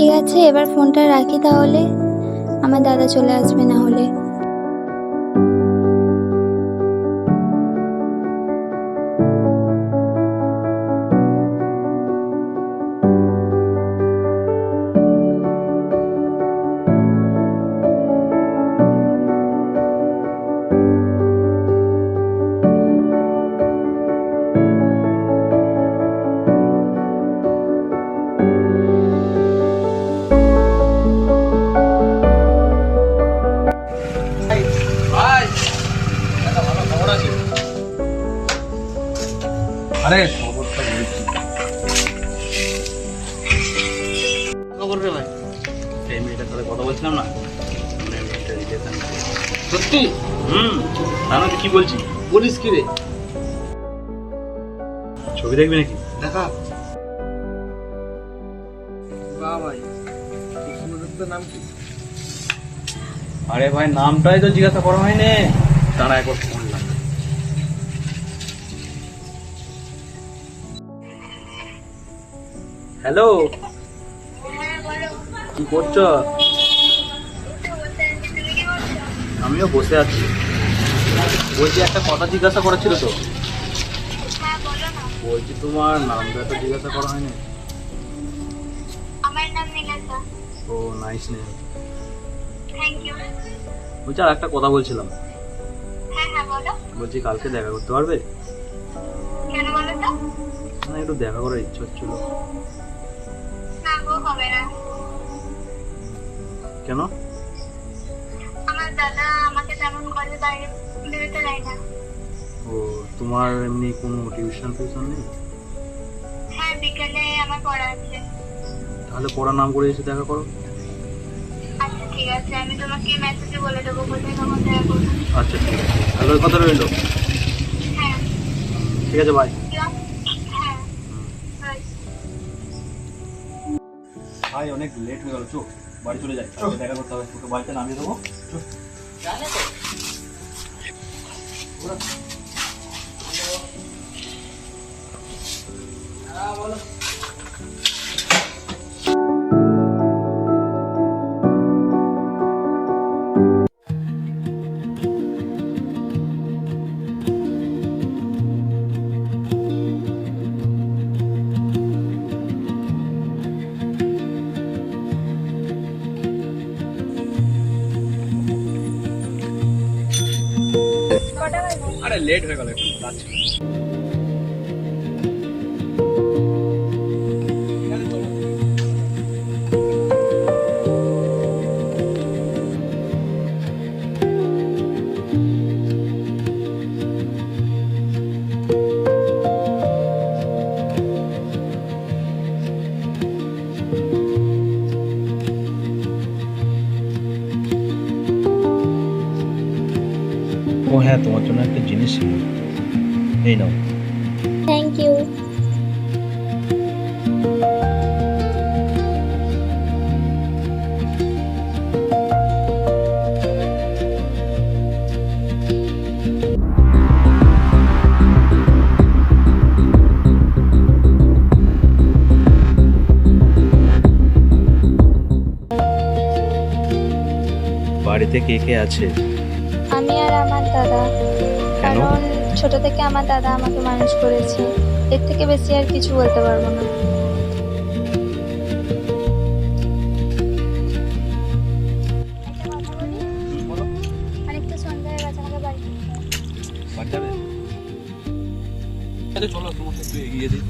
ঠিক আছে, এবার ফোনটা রাখি তাহলে, আমার দাদা চলে আসবে না হলে। ভাই একটা ভালো খবর আছে। আরে খবরটা বলছি। খবর রে ভাই, এই মেয়েটার সাথে কথা বলছিলাম না, মেয়েটা রিলেশন। সত্যি? জানো তো কি বলছি? বলিস কি রে? ছবি দেখবি নাকি? দেখা। বাহ ভাই, সুন্দর নাম কি? আরে ভাই নামটাই তো জিজ্ঞাসা করা হয়নি। তারা একবার ফোন লাগে। হ্যালো, কি করছো? আমিও বসে আছি। বলছি একটা কথা জিজ্ঞাসা করা ছিল তো। বলছি তোমার নামটা তো জিজ্ঞাসা করা হয়নি। আমার নাম Nilasha. Oh nice name. Thank you. বলছি আর একটা কথা বলছিলাম। হ্যাঁ হ্যাঁ বলো। বলছি কালকে দেখা করতে পারবে? কেন বলো তো? না একটু দেখা করার ইচ্ছা হচ্ছিল। না গো, হবে না। কেন? আমার দাদা আমাকে তেমন কলে বাইরে বেরোতে দেয় না। ও তোমার এমনি কোনো টিউশন নেই? হ্যাঁ, বিকেলে আমার পড়া আছে। তাহলে পড়ার নাম করে এসে দেখা করো। আচ্ছা ঠিক আছে, আমি তোমাকে মেসেজে বলে দেবো কোথায় কখন দেখা করবো। আচ্ছা ঠিক আছে, তাহলে ওই কথা রইলো। হ্যাঁ ঠিক আছে, বাই। হ্যাঁ bye. ভাই অনেক লেট হয়ে গেল, চো বাড়ি চলে যাই, দেখা করতে হবে, তোকে বাড়িতে নামিয়ে দেবো। কটা বাজে? আরে লেট হয়ে গেল, একটু যাচ্ছি। ও হ্যাঁ, তোমার জন্য একটা জিনিস ছিল, এই নাও। Thank you. বাড়িতে কে কে আছে? আমি আর আমার দাদা, কেন? কারণ ছোট থেকে আমার দাদা আমাকে মানুষ করেছে, এর থেকে বেশি আর কিছু বলতে পারবো না। একটা কথা বলি, বলো। অনেকটা সন্ধ্যা হয়ে গেছে, আমাকে বাড়ি ফিরতে হবে। বাড়ি যাবে? আচ্ছা চলো, তোমাকে একটু এগিয়ে দিই।